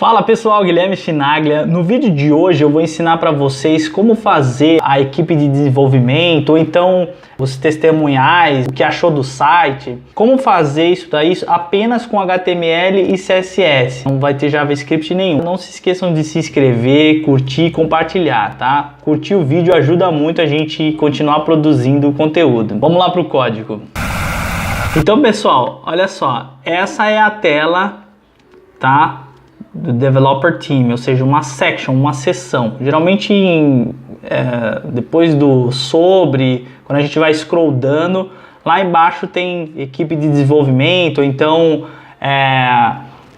Fala pessoal, Guilherme Chinaglia. No vídeo de hoje eu vou ensinar para vocês como fazer a equipe de desenvolvimento, ou então os testemunhais, o que achou do site, como fazer isso daí apenas com HTML e CSS. Não vai ter JavaScript nenhum. Não se esqueçam de se inscrever, curtir e compartilhar, tá? Curtir o vídeo ajuda muito a gente continuar produzindo conteúdo. Vamos lá para o código. Então pessoal, olha só, essa é a tela, tá? Do Developer Team, ou seja, uma section, uma seção. Geralmente depois do sobre, quando a gente vai scrollando, lá embaixo tem equipe de desenvolvimento, ou então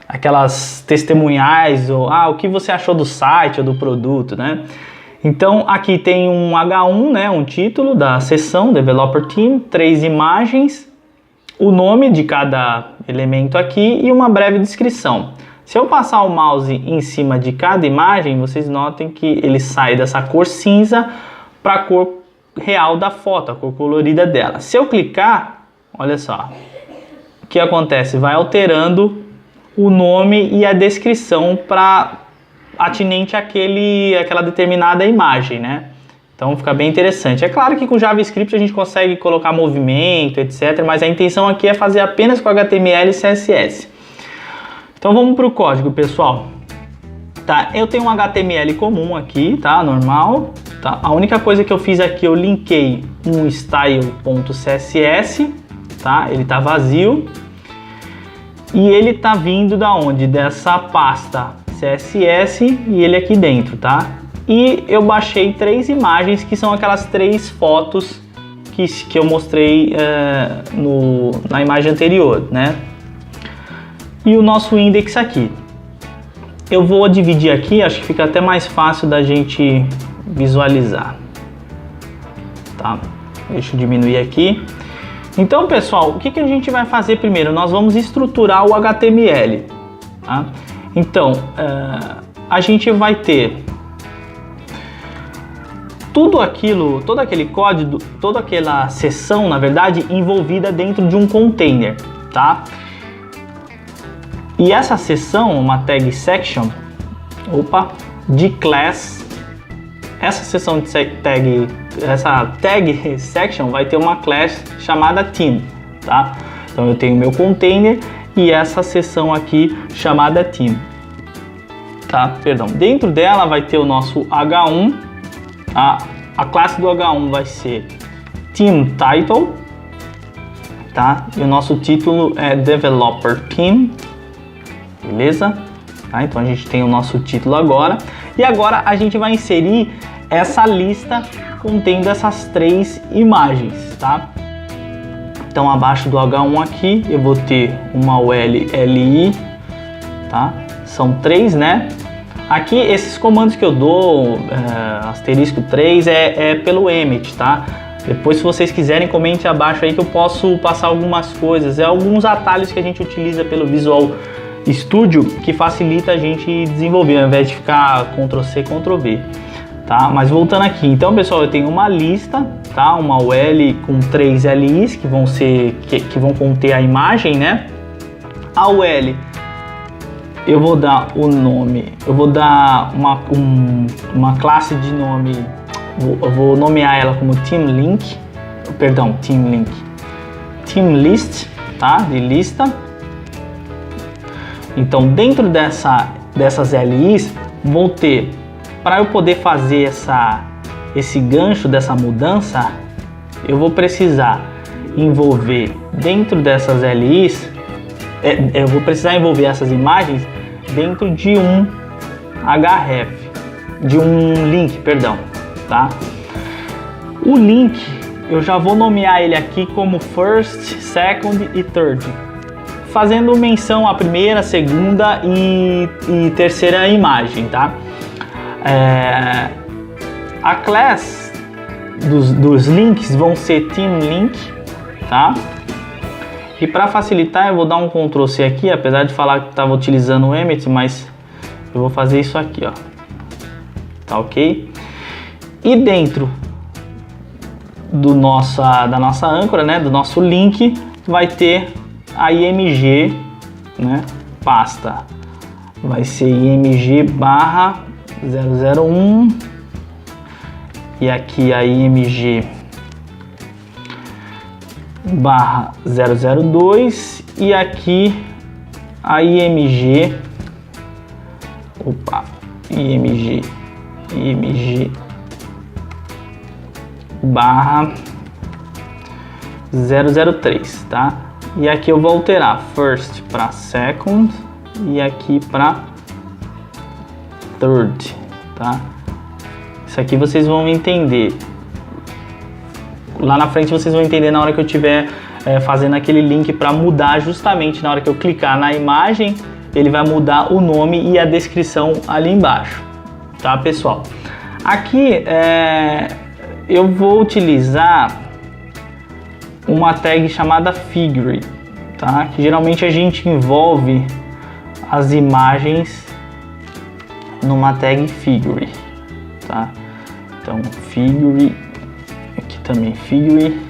aquelas testemunhais, ou o que você achou do site ou do produto, né? Então aqui tem um H1, né, um título da seção Developer Team, 3 imagens, o nome de cada elemento aqui e uma breve descrição. Se eu passar o mouse em cima de cada imagem, vocês notem que ele sai dessa cor cinza para a cor real da foto, a cor colorida dela. Se eu clicar, olha só, o que acontece? Vai alterando o nome e a descrição para atinente àquela determinada imagem, né? Então fica bem interessante. É claro que com JavaScript a gente consegue colocar movimento, etc. Mas a intenção aqui é fazer apenas com HTML e CSS. Então vamos para o código, pessoal. Tá, eu tenho um HTML comum aqui, tá? Normal. Tá? A única coisa que eu fiz aqui, eu linkei um style.css, tá? Ele tá vazio. E ele tá vindo da onde? Dessa pasta CSS e ele aqui dentro, tá? E eu baixei 3 imagens que são aquelas 3 fotos que eu mostrei na imagem anterior, né? E o nosso index aqui. Eu vou dividir aqui, acho que fica até mais fácil da gente visualizar. Tá? Deixa eu diminuir aqui. Então, pessoal, o que a gente vai fazer primeiro? Nós vamos estruturar o HTML. Tá? Então, a gente vai ter todo aquele código, toda aquela seção, na verdade, envolvida dentro de um container, tá? E essa seção, uma tag section, de class, essa seção de essa tag section vai ter uma class chamada team, tá? Então eu tenho meu container e essa seção aqui chamada team, tá? Perdão. Dentro dela vai ter o nosso H1, a classe do H1 vai ser team title, tá? E o nosso título é developer team. Beleza? Tá, então a gente tem o nosso título agora. E agora a gente vai inserir essa lista contendo essas 3 imagens, tá? Então abaixo do H1 aqui eu vou ter uma URL, tá? São 3, né? Aqui esses comandos que eu dou, asterisco 3, é pelo Emmet, tá? Depois, se vocês quiserem, comente abaixo aí que eu posso passar algumas coisas. Alguns atalhos que a gente utiliza pelo Visual Studio que facilita a gente desenvolver, ao invés de ficar Ctrl+C, Ctrl+V, tá? Mas voltando aqui, então pessoal, eu tenho uma lista, tá? Uma UL com 3 LIs que vão conter a imagem, né? A UL eu vou dar o nome, eu vou dar uma classe de nome, eu vou nomear ela como team link, team list, tá? De lista. Então, dentro dessas LIs, vou ter, para eu poder fazer esse gancho dessa mudança, eu vou precisar envolver dentro dessas LIs, eu vou precisar envolver essas imagens dentro de um href, de um link, perdão, tá? O link, eu já vou nomear ele aqui como first, second e third, fazendo menção à primeira, segunda e terceira imagem, tá? A class dos links vão ser team link, tá? E para facilitar eu vou dar um Ctrl+C aqui, apesar de falar que estava utilizando o Emmet, mas eu vou fazer isso aqui, ó. Tá ok? E dentro da nossa âncora, né, do nosso link, vai ter a img, né, pasta vai ser img barra 001 e aqui a img barra 002 e aqui a img barra 003, tá? E aqui eu vou alterar first para second e aqui para third, tá? Isso aqui vocês vão entender. Lá na frente vocês vão entender na hora que eu estiver fazendo aquele link para mudar justamente na hora que eu clicar na imagem, ele vai mudar o nome e a descrição ali embaixo, tá, pessoal? Aqui eu vou utilizar uma tag chamada figure, tá? Que geralmente a gente envolve as imagens numa tag figure, tá? Então figure, aqui também figure,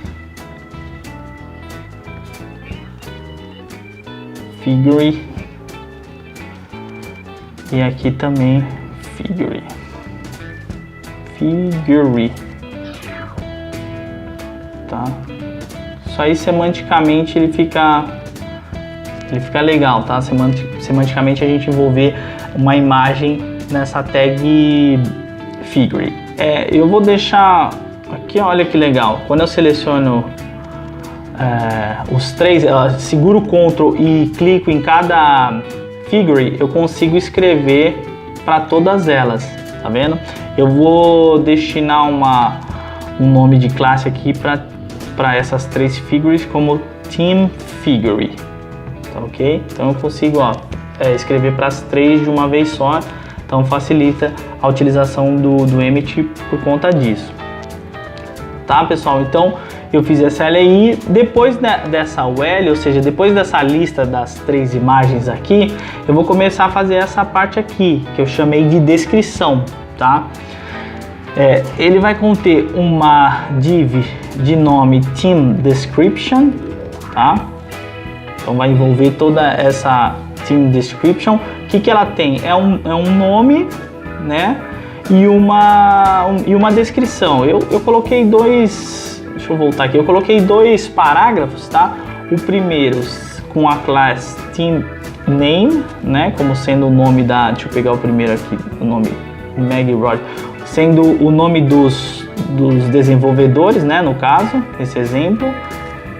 e aqui também figure, tá? Isso aí semanticamente ele fica legal, tá? Semanticamente a gente envolver uma imagem nessa tag figure. Eu vou deixar aqui, olha que legal. Quando eu seleciono os três, seguro o Ctrl e clico em cada figure, eu consigo escrever para todas elas, tá vendo? Eu vou destinar um nome de classe aqui para essas três figures como Team Figure, tá ok? Então eu consigo escrever para as três de uma vez só, então facilita a utilização do Emmet por conta disso, tá, pessoal? Então eu fiz essa LI, depois dessa UL, ou seja, depois dessa lista das três imagens aqui, eu vou começar a fazer essa parte aqui, que eu chamei de descrição, tá? Ele vai conter uma div de nome Team Description, tá? Então vai envolver toda essa Team Description. O que ela tem? É um nome, né? E uma descrição. Eu coloquei dois, deixa eu voltar aqui, eu coloquei dois parágrafos, tá? O primeiro com a classe Team Name, né? Como sendo o nome deixa eu pegar o primeiro aqui, o nome Maggie Rogers, sendo o nome dos desenvolvedores, né? No caso, esse exemplo,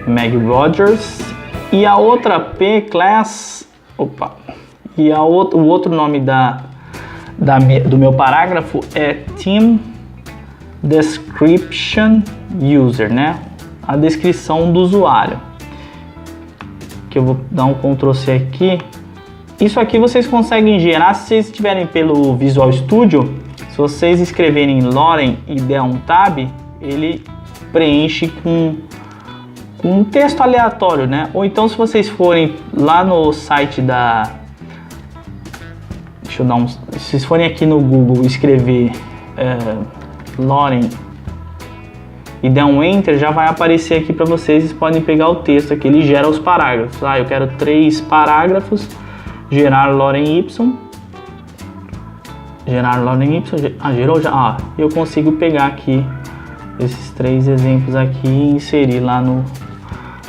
Maggie Rogers. E a outra P class, e o outro nome do meu parágrafo é Team Description User, né? A descrição do usuário. Que eu vou dar um Ctrl C aqui. Isso aqui vocês conseguem gerar se vocês estiverem pelo Visual Studio. Se vocês escreverem Loren e der um Tab, ele preenche com um texto aleatório, né? Ou então se vocês forem lá no site se vocês forem aqui no Google escrever Loren e der um Enter, já vai aparecer aqui para vocês. Vocês podem pegar o texto aqui, ele gera os parágrafos. Eu quero 3 parágrafos, gerar Loren Y. Gerou já. Eu consigo pegar aqui esses 3 exemplos aqui e inserir lá no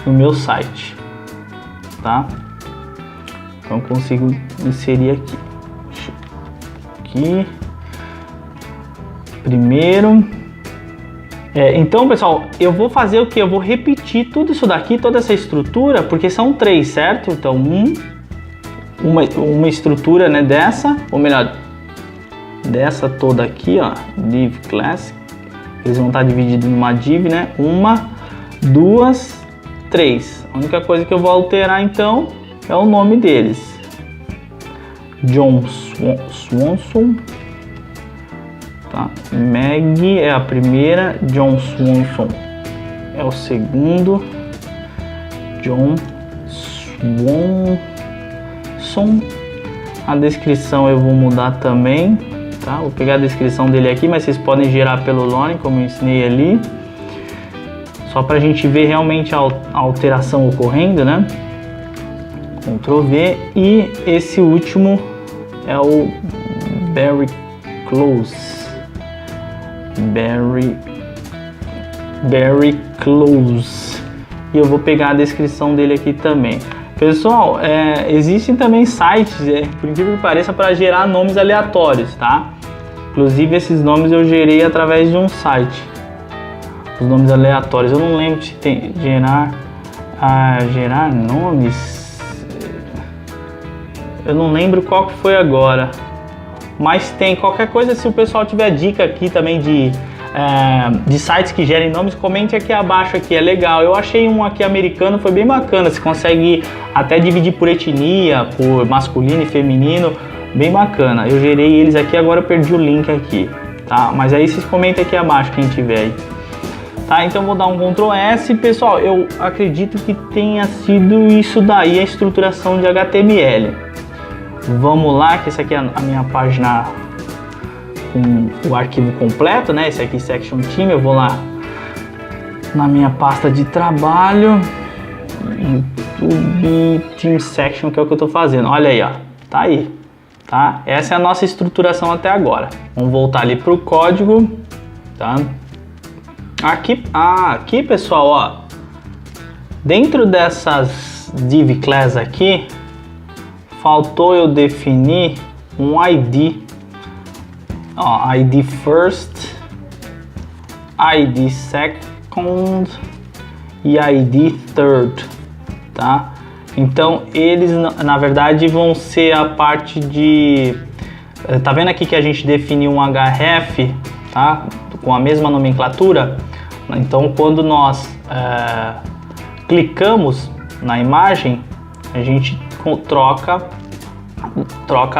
meu site, tá? Então eu consigo inserir aqui. Primeiro. Então, pessoal, eu vou fazer o que? Eu vou repetir tudo isso daqui, toda essa estrutura, porque são 3, certo? Então, uma estrutura, né, dessa, ou melhor, dessa toda aqui, ó, div class, eles vão estar divididos numa div, né? 1, 2, 3. A única coisa que eu vou alterar, então, é o nome deles. John Swanson, tá? Maggie é a primeira, John Swanson é o segundo, John Swanson. A descrição eu vou mudar também, tá? Vou pegar a descrição dele aqui, mas vocês podem gerar pelo Loren, como eu ensinei ali, só para a gente ver realmente a alteração ocorrendo, né? Ctrl V. E esse último é o very close. Very close. E eu vou pegar a descrição dele aqui também. Pessoal, existem também sites, por incrível que pareça, para gerar nomes aleatórios, tá? Inclusive esses nomes eu gerei através de um site. Os nomes aleatórios, eu não lembro se tem gerar nomes. Eu não lembro qual que foi agora. Mas tem qualquer coisa, se o pessoal tiver dica aqui também de sites que gerem nomes, comente aqui abaixo aqui, é legal. Eu achei um aqui americano, foi bem bacana, você consegue até dividir por etnia, por masculino e feminino, bem bacana. Eu gerei eles aqui, agora eu perdi o link aqui, tá? Mas aí vocês comentem aqui abaixo, quem tiver aí. Tá, então vou dar um Ctrl S, pessoal, eu acredito que tenha sido isso daí, a estruturação de HTML. Vamos lá, que essa aqui é a minha página com o arquivo completo, né? Esse aqui, Section Team. Eu vou lá na minha pasta de trabalho, YouTube Team Section, que é o que eu tô fazendo. Olha aí, ó, tá aí, tá? Essa é a nossa estruturação até agora. Vamos voltar ali pro código, tá? Aqui, pessoal, ó, dentro dessas div class aqui, faltou eu definir um ID. Ó, ID first, ID second e ID third, tá? Então eles na verdade vão ser a parte de, tá vendo aqui que a gente definiu um href, tá? Com a mesma nomenclatura. Então quando nós clicamos na imagem, a gente troca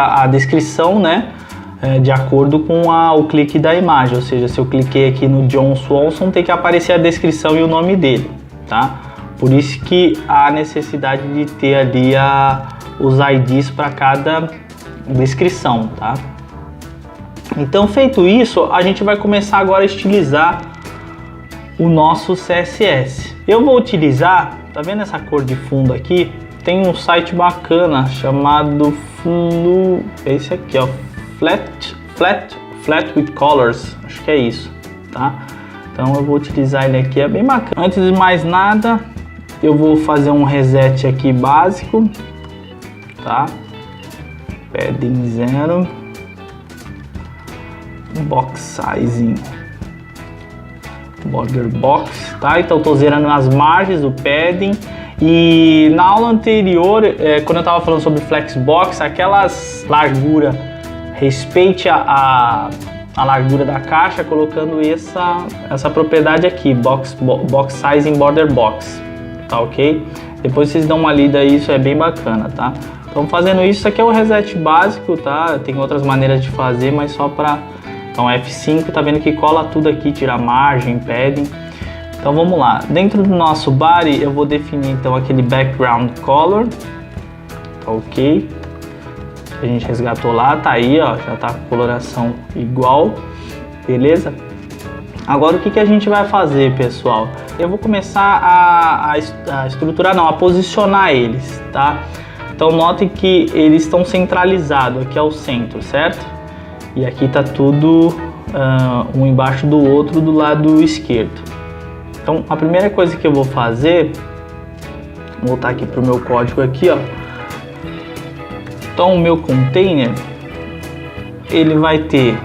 a descrição, né? De acordo com o clique da imagem, ou seja, se eu cliquei aqui no John Swanson, tem que aparecer a descrição e o nome dele, tá? Por isso que há necessidade de ter ali os IDs para cada descrição, tá? Então, feito isso, a gente vai começar agora a estilizar o nosso CSS. Eu vou utilizar, tá vendo essa cor de fundo aqui? Tem um site bacana chamado esse aqui, ó, Flat with Colors, acho que é isso, tá? Então eu vou utilizar ele aqui, é bem bacana. Antes de mais nada, eu vou fazer um reset aqui básico, tá? Padding 0, box sizing, border box, tá? Então eu tô zerando as margens do padding. E na aula anterior, quando eu estava falando sobre Flexbox, aquelas largura, respeite a largura da caixa, colocando essa propriedade aqui, box size in border box, tá ok? Depois vocês dão uma lida aí, isso é bem bacana, tá? Então fazendo isso aqui é o reset básico, tá? Tem outras maneiras de fazer, mas só para... Então F5, tá vendo que cola tudo aqui, tira margem, padding. Então vamos lá, dentro do nosso body eu vou definir então aquele background color, tá ok? A gente resgatou lá, tá aí, ó, já tá com coloração igual, beleza? Agora o que a gente vai fazer, pessoal? Eu vou começar a estruturar, não, a posicionar eles, tá? Então notem que eles estão centralizados, aqui é o centro, certo? E aqui tá tudo um embaixo do outro do lado esquerdo. Então a primeira coisa que eu vou fazer, vou voltar aqui para o meu código aqui, ó. Então o meu container, ele vai ter,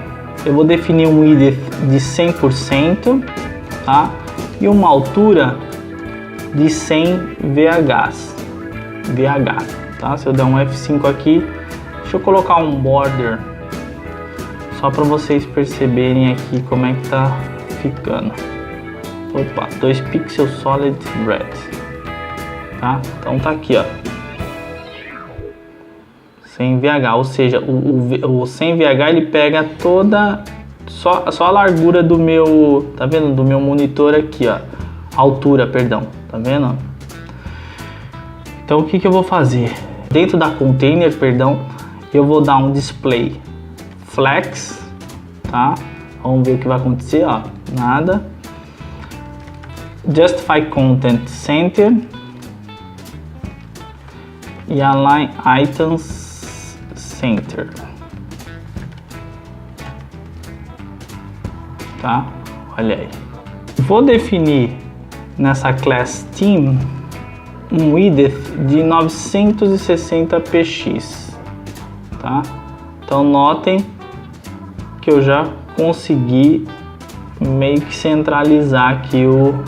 eu vou definir um width de 100%, tá? E uma altura de 100 VH, tá? Se eu der um F5 aqui, deixa eu colocar um border, só para vocês perceberem aqui como é que tá ficando. Opa, 2 pixels solid red, tá? Então tá aqui, ó, 100 VH, ou seja, o 100 VH ele pega toda, só a largura do meu, tá vendo? Do meu monitor aqui, ó, altura, perdão, tá vendo? Então o que eu vou fazer? Dentro da container, perdão, eu vou dar um display flex, tá? Vamos ver o que vai acontecer, ó, nada. Justify Content Center e Align Items Center. tá? Olha aí. Vou definir nessa class team um width de 960 px, tá? Então notem que eu já consegui meio que centralizar aqui o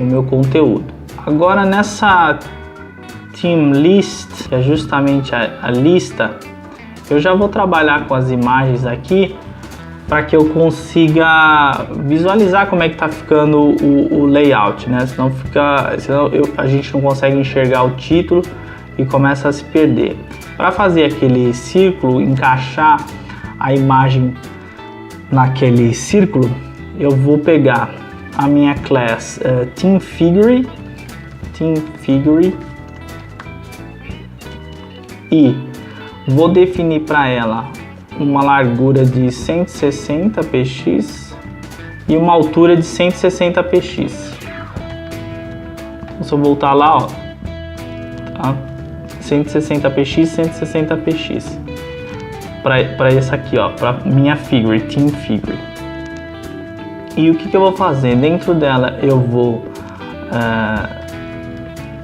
meu conteúdo. Agora nessa team list, que é justamente a lista, eu já vou trabalhar com as imagens aqui para que eu consiga visualizar como é que tá ficando o layout, né? Senão a gente não consegue enxergar o título e começa a se perder. Para fazer aquele círculo, encaixar a imagem naquele círculo, eu vou pegar a minha class Team Figure e vou definir para ela uma largura de 160 px e uma altura de 160 px. Se eu voltar lá, ó, tá? 160 px, 160 px para esse aqui, ó, para minha figure, Team Figure. E o que eu vou fazer? Dentro dela eu vou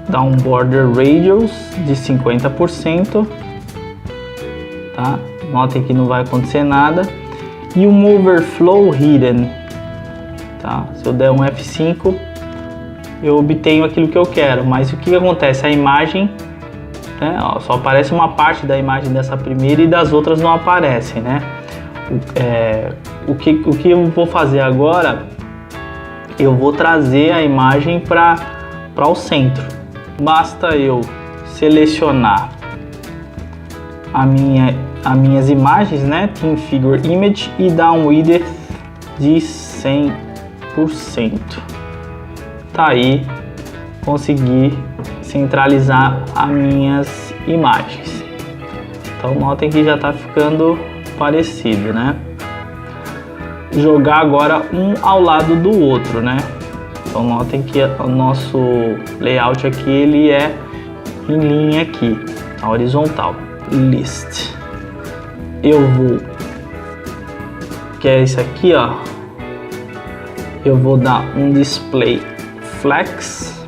dar um border radius de 50%, tá? Notem que não vai acontecer nada. E um overflow hidden, tá? Se eu der um F5, eu obtenho aquilo que eu quero. Mas o que acontece? A imagem, né, ó, só aparece uma parte da imagem dessa primeira e das outras não aparecem, né? O que eu vou fazer agora? Eu vou trazer a imagem para o centro. Basta eu selecionar as minhas imagens, né, Team Figure Image, e dar um width de 100%. Tá aí, consegui centralizar as minhas imagens. Então notem que já está ficando parecido, né? Jogar agora um ao lado do outro, né? Então notem que o nosso layout aqui ele é em linha aqui, a horizontal. List. Eu vou, que é esse aqui, ó. Eu vou dar um display flex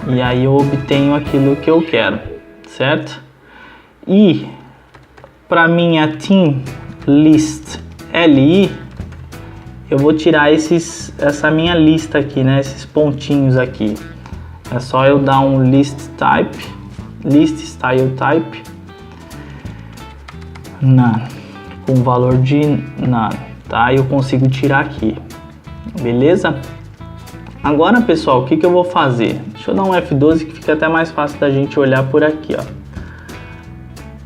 e aí eu obtenho aquilo que eu quero, certo? E para minha team list li, eu vou tirar essa minha lista aqui, né? Esses pontinhos aqui. É só eu dar um list style type none, com valor de none, tá? Eu consigo tirar aqui, beleza? Agora, pessoal, o que eu vou fazer? Deixa eu dar um F12 que fica até mais fácil da gente olhar por aqui, ó.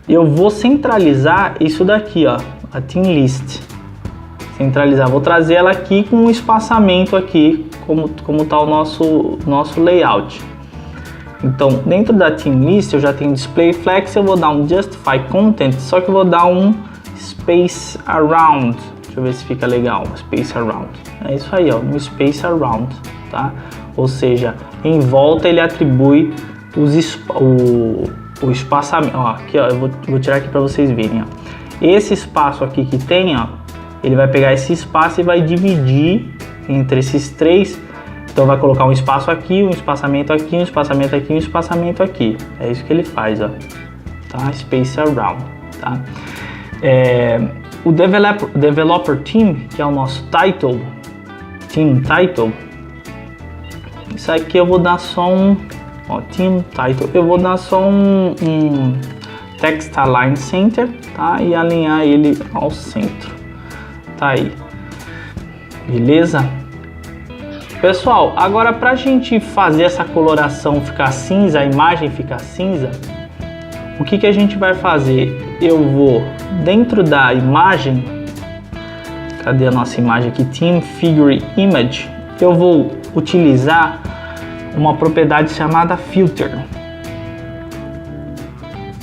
Eu vou centralizar isso daqui, ó, a team list. Centralizar, vou trazer ela aqui com um espaçamento aqui, como tá o nosso layout. Então, dentro da Team List eu já tenho Display Flex, eu vou dar um Justify Content, só que eu vou dar um Space Around. Deixa eu ver se fica legal, Space Around. É isso aí, ó, um Space Around, tá? Ou seja, em volta ele atribui o espaçamento. Ó, aqui, ó, eu vou tirar aqui para vocês verem, ó. Esse espaço aqui que tem, ó, ele vai pegar esse espaço e vai dividir entre esses três. Então vai colocar um espaço aqui, um espaçamento aqui, um espaçamento aqui, um espaçamento aqui. É isso que ele faz, ó. Tá? Space Around, tá? O Developer Team, que é o nosso title, Team Title. Isso aqui eu vou dar só um, ó, Team Title. Eu vou dar só um Text Align Center, tá? E alinhar ele ao centro. Tá aí. Beleza? Pessoal, agora para a gente fazer essa coloração ficar cinza, a imagem ficar cinza, o que a gente vai fazer? Eu vou dentro da imagem, cadê a nossa imagem aqui? Team Figure Image, eu vou utilizar uma propriedade chamada Filter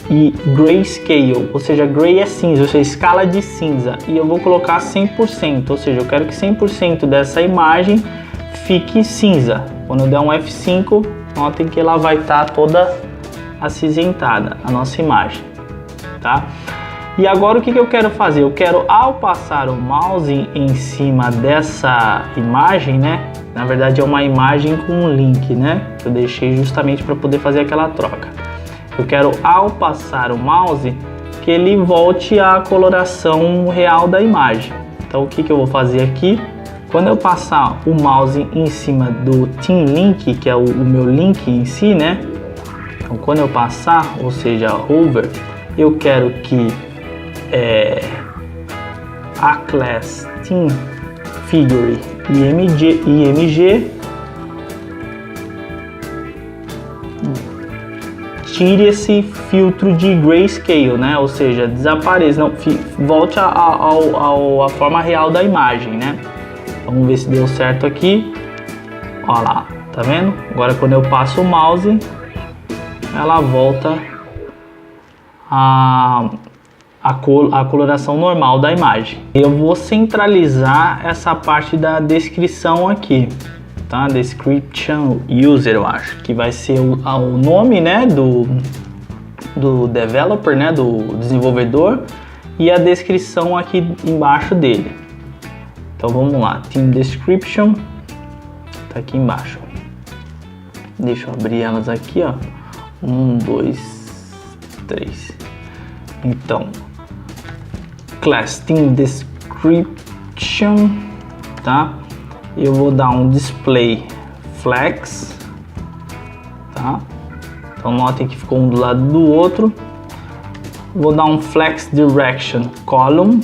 e Grayscale, ou seja, Gray é cinza, ou seja, escala de cinza, e eu vou colocar 100%, ou seja, eu quero que 100% dessa imagem fique cinza. Quando eu der um F5, notem que ela vai estar toda acinzentada, a nossa imagem, tá? E agora o que eu quero fazer? Eu quero, ao passar o mouse em cima dessa imagem, né? Na verdade é uma imagem com um link, né? Que eu deixei justamente para poder fazer aquela troca. Eu quero, ao passar o mouse, que ele volte à coloração real da imagem. Então o que eu vou fazer aqui? Quando eu passar o mouse em cima do Team Link, que é o meu link em si, né? Então quando eu passar, ou seja, over, eu quero que a class Team Figure IMG tire esse filtro de grayscale, né? Ou seja, desapareça, não, volte à forma real da imagem, né? Vamos ver se deu certo aqui. Olha lá, tá vendo? Agora quando eu passo o mouse, ela volta a coloração normal da imagem. Eu vou centralizar essa parte da descrição aqui, tá? Description user, eu acho que vai ser o nome, né, do developer, né, do desenvolvedor, e a descrição aqui embaixo dele. Então vamos lá, team description tá aqui embaixo. Deixa eu abrir elas aqui, ó. 1, 2, 3. Então, class team description, tá? Eu vou dar um display flex, tá? Então notem que ficou um do lado do outro. Vou dar um flex direction column.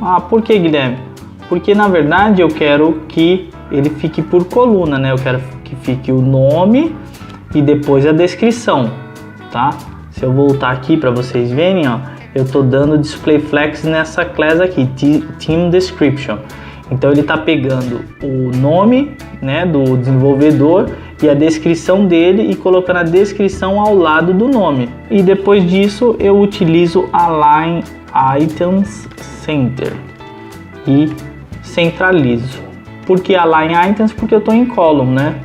Ah, por que, Guilherme? Porque na verdade eu quero que ele fique por coluna, né? Eu quero que fique o nome e depois a descrição, tá? Se eu voltar aqui para vocês verem, ó, eu tô dando display flex nessa class aqui, team description. Então ele tá pegando o nome, né, do desenvolvedor e a descrição dele e colocando a descrição ao lado do nome. E depois disso eu utilizo align items center e centralizo. Por que align items? Porque eu tô em column, né?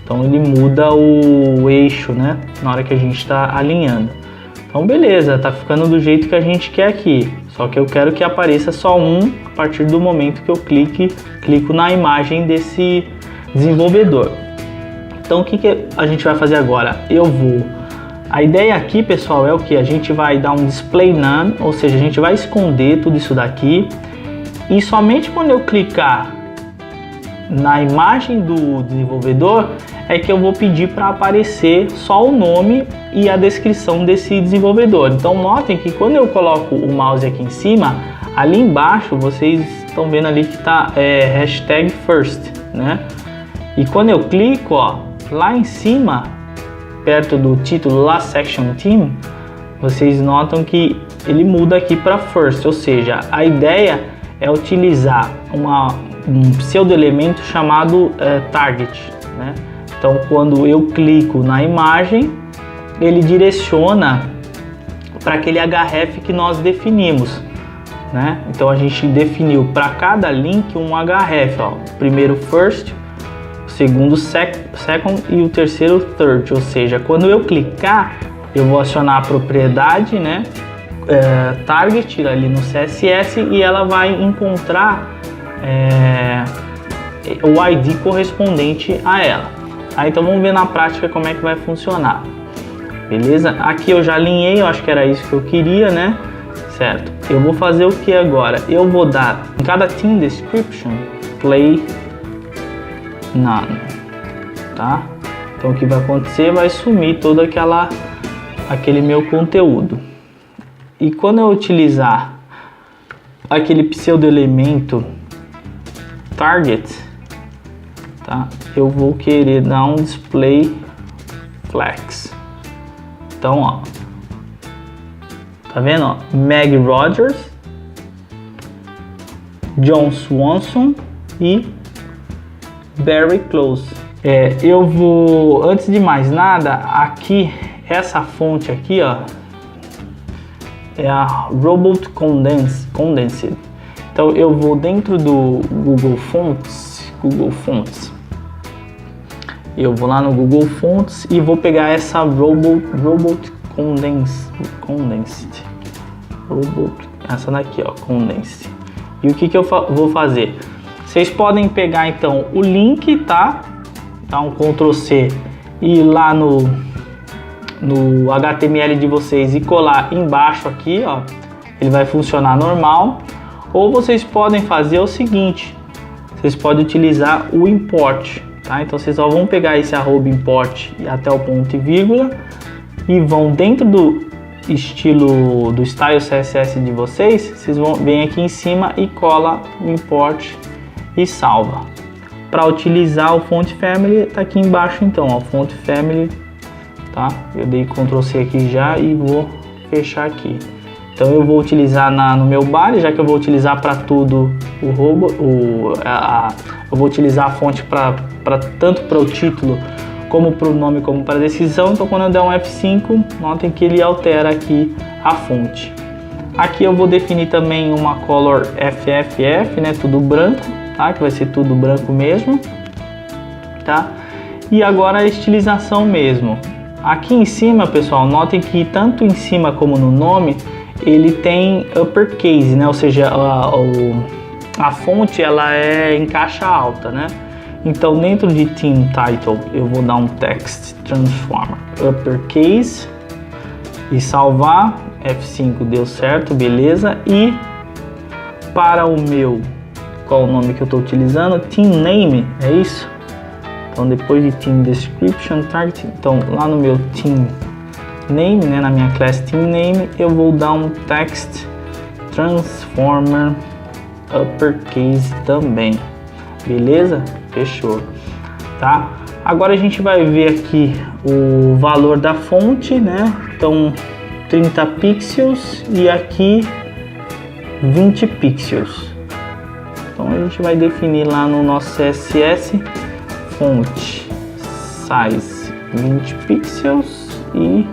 Então ele muda o eixo, né, na hora que a gente está alinhando. Então beleza, tá ficando do jeito que a gente quer aqui. Só que eu quero que apareça só um a partir do momento que eu clico na imagem desse desenvolvedor. Então o que a gente vai fazer agora? A ideia aqui, pessoal, é o que? A gente vai dar um display none, ou seja, a gente vai esconder tudo isso daqui. E somente quando eu clicar na imagem do desenvolvedor é que eu vou pedir para aparecer só o nome e a descrição desse desenvolvedor. Então notem que quando eu coloco o mouse aqui em cima, ali embaixo vocês estão vendo ali que está hashtag first, né? E quando eu clico, ó, lá em cima, perto do título Last Section Team, vocês notam que ele muda aqui para first, ou seja, a ideia é utilizar um pseudo-elemento chamado target, né? Então quando eu clico na imagem, ele direciona para aquele href que nós definimos, né? Então a gente definiu para cada link um href, ó. O primeiro first, o segundo second e o terceiro third, ou seja, quando eu clicar, eu vou acionar a propriedade, né, target ali no CSS e ela vai encontrar o ID correspondente a ela. Então vamos ver na prática como é que vai funcionar. Beleza? Aqui eu já alinhei, eu acho que era isso que eu queria, né? Certo. Eu vou fazer o que agora? Eu vou dar em cada team description play none, tá? Então o que vai acontecer? Vai sumir todo aquele meu conteúdo. E quando eu utilizar aquele pseudo-elemento target, tá? Eu vou querer dar um display flex. Então, ó, tá vendo, ó? Meg Rogers, John Swanson e Barry Close. Eu vou, antes de mais nada, aqui essa fonte aqui, ó, é a Robot Condensed. Então eu vou dentro do Google Fonts, eu vou lá no Google Fonts e vou pegar essa Robot Condensed. essa daqui, ó, condense. E o que eu vou fazer? Vocês podem pegar então o link, tá? Dá um Ctrl C e ir lá no HTML de vocês e colar embaixo aqui, ó. Ele vai funcionar normal. Ou vocês podem fazer o seguinte: vocês podem utilizar o import, tá? Então vocês só vão pegar esse @import até o ponto e vírgula e vão dentro do estilo do style CSS de vocês vão vir aqui em cima e cola o import e salva. Para utilizar o font family, tá aqui embaixo então, ó, font family, tá? Eu dei Ctrl C aqui já e vou fechar aqui. Então eu vou utilizar no meu body, já que eu vou utilizar para tudo eu vou utilizar a fonte tanto para o título como para o nome como para a descrição. Então quando eu der um F5, notem que ele altera aqui a fonte. Aqui eu vou definir também uma color FFF, né, tudo branco, tá? Que vai ser tudo branco mesmo, tá? E agora a estilização mesmo. Aqui em cima, pessoal, notem que tanto em cima como no nome ele tem uppercase, né? Ou seja, a fonte ela é em caixa alta, né? Então dentro de Theme Title eu vou dar um Text Transformer uppercase e salvar. F5 deu certo, beleza. E para o meu, qual o nome que eu estou utilizando? Theme Name, é isso? Então depois de Theme Description, Target, então lá no meu Theme Name, né, na minha classe Theme Name, eu vou dar um Text Transformer uppercase também, beleza? Fechou, tá? Agora a gente vai ver aqui o valor da fonte, né? Então 30 pixels e aqui 20 pixels. Então a gente vai definir lá no nosso CSS fonte size 20 pixels e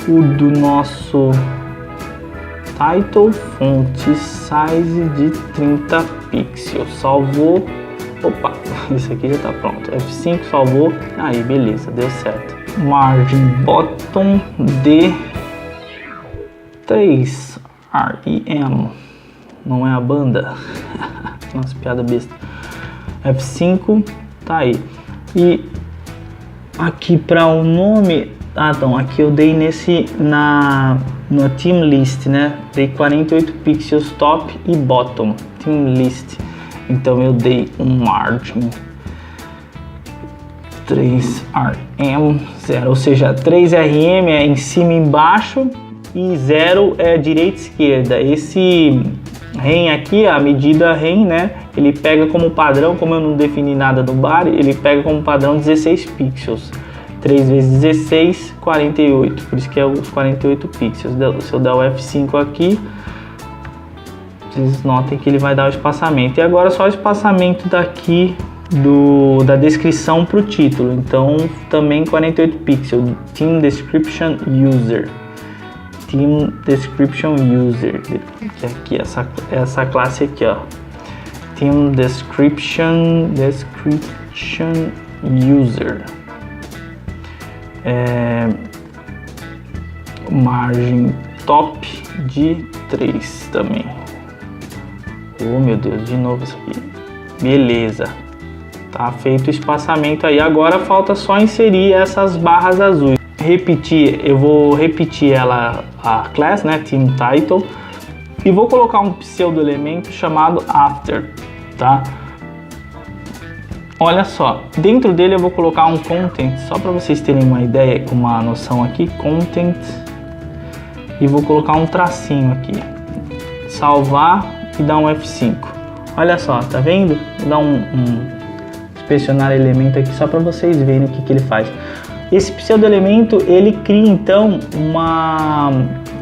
o do nosso title fonte size de 30 pixels. Salvou. Opa, isso aqui já tá pronto. F5 salvou. Aí, beleza, deu certo. Margin bottom de 3 REM. Não é a banda. Nossa, piada besta. F5, tá aí. E aqui para o nome, então aqui eu dei no Theme List, né? Dei 48 pixels top e bottom. Theme List. Então eu dei um margin 3RM 0, ou seja, 3RM é em cima e embaixo e 0 é direita e esquerda. Esse REM aqui, a medida REM, né? Ele pega como padrão, como eu não defini nada do body, ele pega como padrão 16 pixels. 3 vezes 16, 48, por isso que é os 48 pixels. Se eu der o F5 aqui, vocês notem que ele vai dar o espaçamento. E agora só o espaçamento daqui da descrição para o título. Então também 48 pixels. Theme Description User. Theme Description User. Que é aqui, essa classe aqui, ó. Theme Description User. Margem top de 3 também. Oh meu Deus, de novo isso aqui. Beleza, tá feito o espaçamento aí. Agora falta só inserir essas barras azuis. Eu vou repetir a class, né, Theme Title, e vou colocar um pseudo elemento chamado After, tá? Olha só, dentro dele eu vou colocar um content, só para vocês terem uma ideia, uma noção aqui, content, e vou colocar um tracinho aqui, salvar e dar um F5. Olha só, tá vendo? Vou dar um inspecionar elemento aqui só para vocês verem o que ele faz. Esse pseudo elemento ele cria então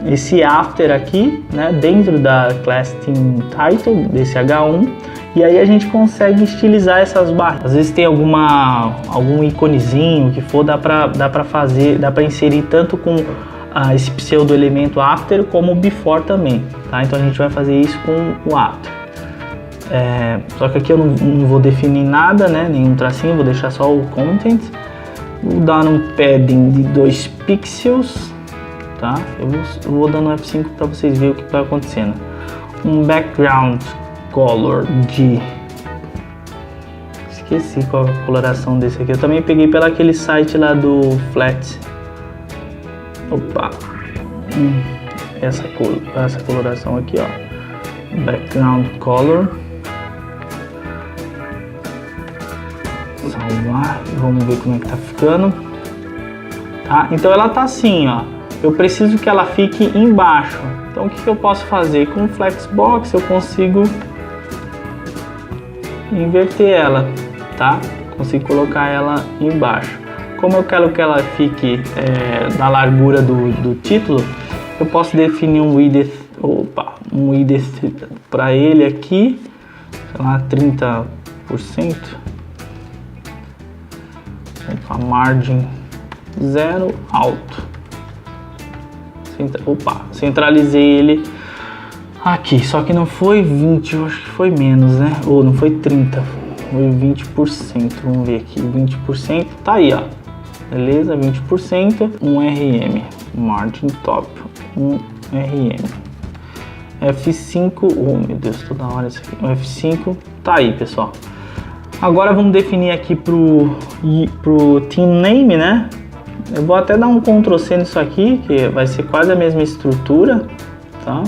esse after aqui, né, dentro da class Theme Title desse H1. E aí a gente consegue estilizar essas barras. Às vezes tem algum iconezinho que for, dá para inserir tanto com esse pseudo elemento after como o before também, tá? Então a gente vai fazer isso com o after. Só que aqui eu não vou definir nada, né? Nenhum tracinho, vou deixar só o content. Vou dar um padding de 2 pixels, tá? Eu vou dando F5 para vocês verem o que está acontecendo. Um background color de... Esqueci qual é a coloração desse aqui. Eu também peguei pela aquele site lá do Flat. Opa! Essa coloração aqui, ó. Background color. Salvar. Vamos ver como é que tá ficando. Tá? Então ela tá assim, ó. Eu preciso que ela fique embaixo. Então o que eu posso fazer? Com o Flexbox eu consigo inverter ela, tá? Consigo colocar ela embaixo. Como eu quero que ela fique na largura do título, eu posso definir um width, para ele aqui, sei lá, 30%. A margem 0 alto. Centralizei ele aqui, só que não foi 20, eu acho que foi menos, né? Ou não foi 30, foi 20%. Vamos ver aqui, 20%, tá aí, ó. Beleza, 20%, um RM, margin top, um RM. F5, oh meu Deus, toda hora isso aqui. O F5, tá aí, pessoal. Agora vamos definir aqui pro team name, né? Eu vou até dar um Ctrl C nisso aqui, que vai ser quase a mesma estrutura, tá?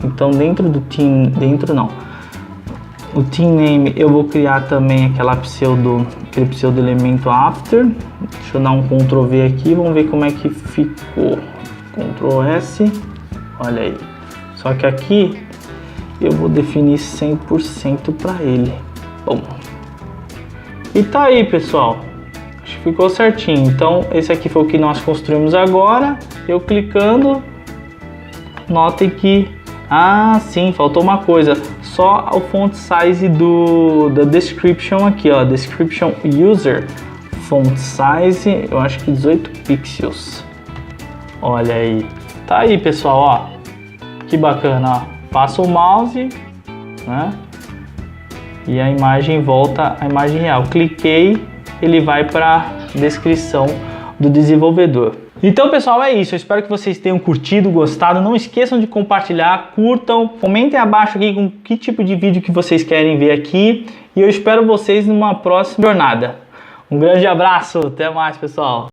Então dentro do team, o team name eu vou criar também aquele pseudo elemento after. Deixa eu dar um Ctrl V aqui, vamos ver como é que ficou. Ctrl S, olha aí. Só que aqui eu vou definir 100% para ele. Bom. E tá aí, pessoal. Acho que ficou certinho. Então esse aqui foi o que nós construímos agora. Eu clicando, notem que sim, faltou uma coisa. Só o font size da description aqui, ó, description user font size, eu acho que 18 pixels. Olha aí. Tá aí, pessoal, ó. Que bacana, ó. Passa o mouse, né? E a imagem volta à imagem real. Cliquei, ele vai para a descrição do desenvolvedor. Então, pessoal, é isso. Eu espero que vocês tenham curtido, gostado. Não esqueçam de compartilhar, curtam, comentem abaixo aqui com que tipo de vídeo que vocês querem ver aqui. E eu espero vocês numa próxima jornada. Um grande abraço, até mais, pessoal.